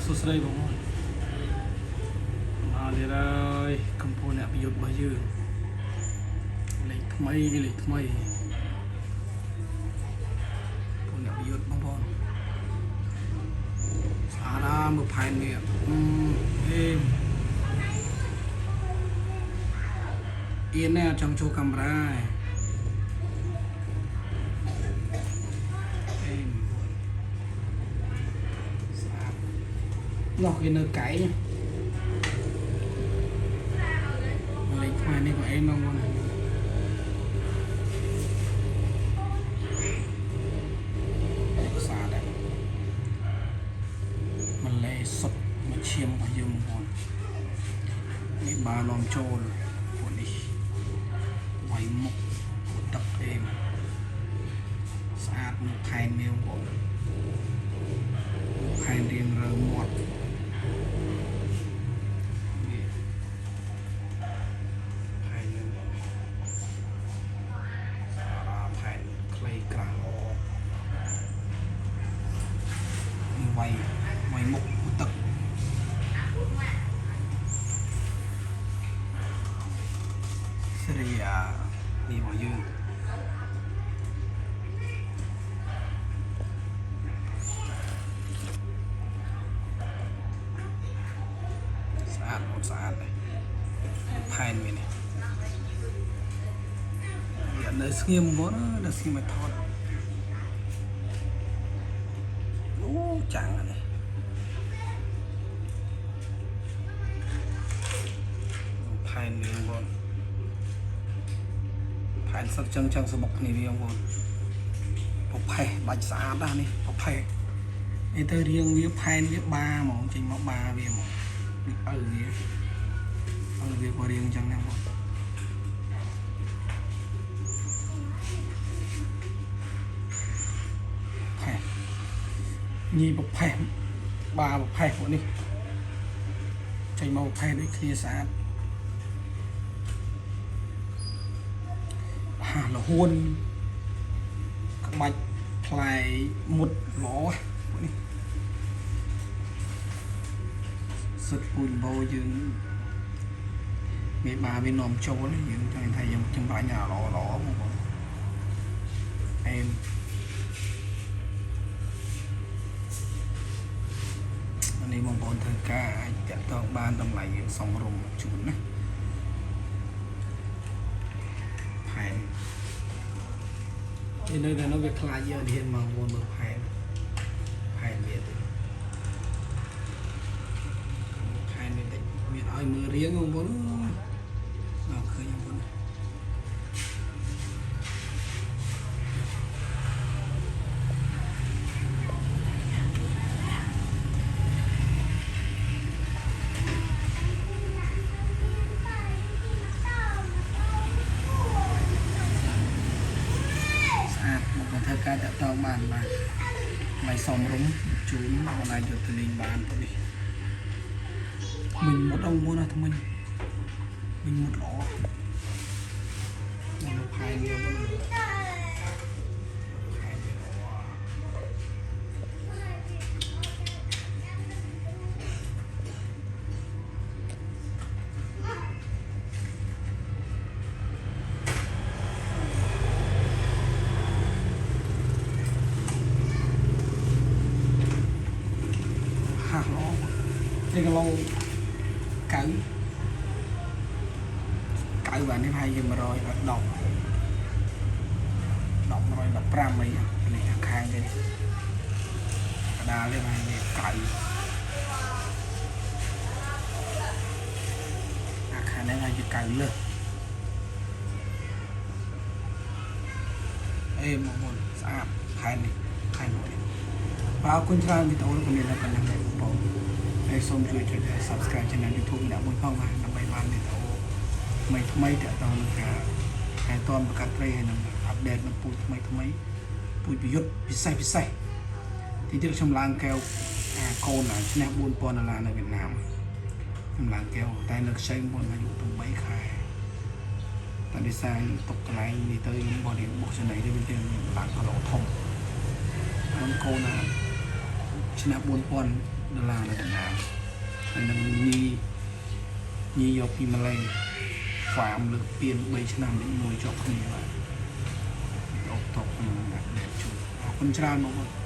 សុស្ដីបងមកនេះហើយកំពុងអ្នកប្រយុទ្ធរបស់យើងលេខថ្មីលេខថ្មីពុនអ្នកប្រយុទ្ធបងប្អូនស្អាតណាស់មើលផែននេះអេអៀនណាចង់ចូលកាមេរ៉ានោះគេនៅកែងលេខថ្មីនេះក៏អេមកមកសាដែរมันលេសុតមកឈាមរបស់យើងបងនេះបាននាំចូលពួកនេះវាយមុខទឹកទេស្អាតនឹងផែនមានបងផែនរៀងរើមាត់វាយមុខទឹកសេរីយ៉ានេះមកយើងស្អាតអត់ស្អាតដែរផែនមាននេះវានៅស្ងៀមមកនៅស្ងៀមមកថតអូចាំងនេះផែនវាបងផែនសិតចឹងសបុកគ្នាវាបងប្រផេះបាច់ស្អាតណាស់នេះប្រផេះនេះទៅរៀងវាផែនវាបាហ្មងចេញមកបាវាហ្មងនេះឪវាក៏រៀងចឹងដែរបងផេះញីប្រផេះបាប្រផេះពួកនេះចេញមកប្រផេះដូចគ្នាស្អាតលហ៊ួនក្បាច់ផ្លែមុតល្អនេះសិតពូជបោយើងមេបាវានាំចូលយើងចង់ថាយើងចម្រាញ់ល្អបងប្អូនអេមនេះបងប្អូនធ្វើការអាចតាក់ទងបានតម្លៃយើងសមរម្យជូនណាផែននៅតែនោះវាខ្លាចយើងហ៊ានមកមុនមើលផែនវាទៅផែននេះតិចមានឲ្យមើលរៀងបងប្អូនមកឃើញបងប្អូនធ្វើការតាក់ទងបានមិនសមរម្យជូនបងឯងយកទៅលេងបានទៅនេះមិញមុតអងមុនណាថ្មិញមុតល្អមកផែនវាបងនេះក៏ឡងកៅបាននេះហើយយើង110 115អីនេះខាងនេះកដាលនេះហើយកៅខាងនេះហើយកៅលើអេមកមុនស្អាតខែនេះមួយបាទអរគុណច្រើនវីដេអូនេះក៏មានតែប៉ុណ្ណឹងដែរបងប្អូនហើយសូមជួយចុច Subscribe Channel YouTube ម្នាក់មួយផងបាទដើម្បីបានវីដេអូថ្មីទាក់ទងនឹងការថែទាំបង្កាត់ត្រីហើយនឹងអាប់ដេតនៅពូជថ្មីពូជប្រយុទ្ធពិសេសទីទៀតខ្ញុំឡើងកែវកូនឈ្នះ$4000នៅវៀតណាមខ្ញុំឡើងកែវតែនៅខ្ចីមុនអាយុ8ខែតែដោយសារទុកកន្លែងនេះទៅខ្ញុំបរិបុកចំណៃទៅវាឡើងគីឡូធំកូនឈ្នះ$4000 ដុល្លារនៅកណ្ដាលហើយនឹងញីយកពីម៉ាឡេហ្វាមលើកពៀន3ឆ្នាំនេះមួយជាប់គ្នាបាទអូតបក្នុងដាក់ជួអរគុណច្រើនបងប្អូន